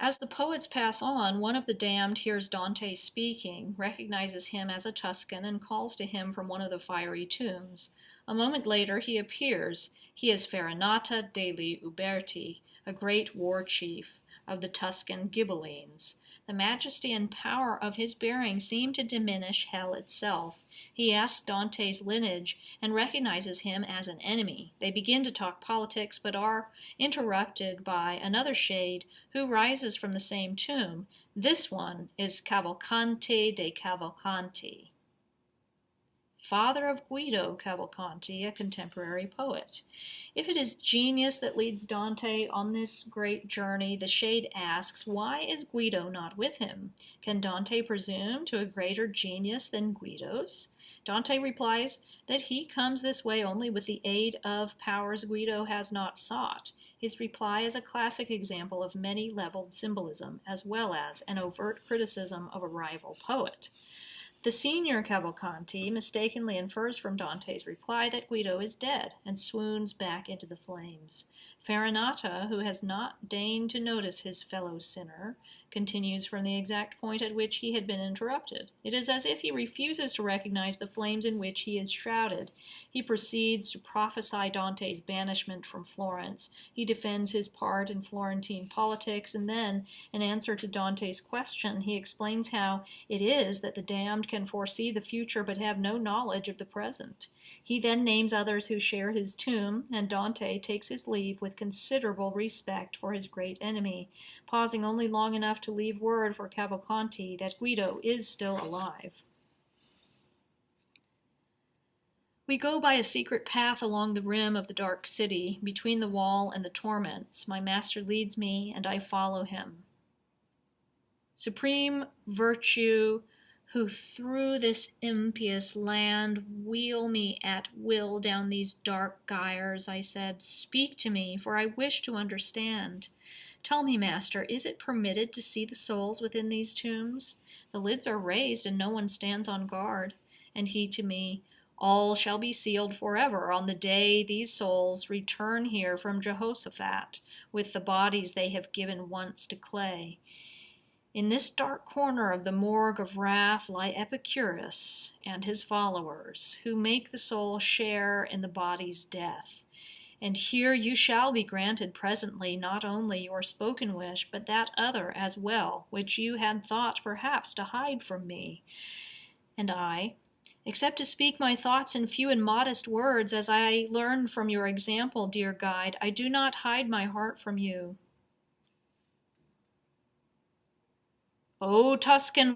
As the poets pass on, one of the damned hears Dante speaking, recognizes him as a Tuscan, and calls to him from one of the fiery tombs. A moment later he appears. He is Farinata degli Uberti, a great war chief of the Tuscan Ghibellines. The majesty and power of his bearing seem to diminish hell itself. He asks Dante's lineage and recognizes him as an enemy. They begin to talk politics, but are interrupted by another shade who rises from the same tomb. This one is Cavalcante de Cavalcanti, father of Guido Cavalcanti, a contemporary poet. If it is genius that leads Dante on this great journey, the shade asks, why is Guido not with him? Can Dante presume to a greater genius than Guido's? Dante replies that he comes this way only with the aid of powers Guido has not sought. His reply is a classic example of many-leveled symbolism, as well as an overt criticism of a rival poet. The senior Cavalcanti mistakenly infers from Dante's reply that Guido is dead and swoons back into the flames. Farinata, who has not deigned to notice his fellow sinner, continues from the exact point at which he had been interrupted. It is as if he refuses to recognize the flames in which he is shrouded. He proceeds to prophesy Dante's banishment from Florence. He defends his part in Florentine politics, and then, in answer to Dante's question, he explains how it is that the damned can foresee the future but have no knowledge of the present. He then names others who share his tomb, and Dante takes his leave with considerable respect for his great enemy, pausing only long enough to leave word for Cavalcanti that Guido is still alive. We go by a secret path along the rim of the dark city, between the wall and the torments. My master leads me, and I follow him. Supreme virtue, who through this impious land wheel me at will down these dark gyres, I said, speak to me, for I wish to understand. Tell me, master, is it permitted to see the souls within these tombs? The lids are raised and no one stands on guard. And he to me, all shall be sealed forever on the day these souls return here from Jehoshaphat, with the bodies they have given once to clay. In this dark corner of the morgue of wrath lie Epicurus and his followers, who make the soul share in the body's death. And here you shall be granted presently not only your spoken wish, but that other as well, which you had thought perhaps to hide from me. And I, except to speak my thoughts in few and modest words, as I learned from your example, dear guide, I do not hide my heart from you. O Tuscan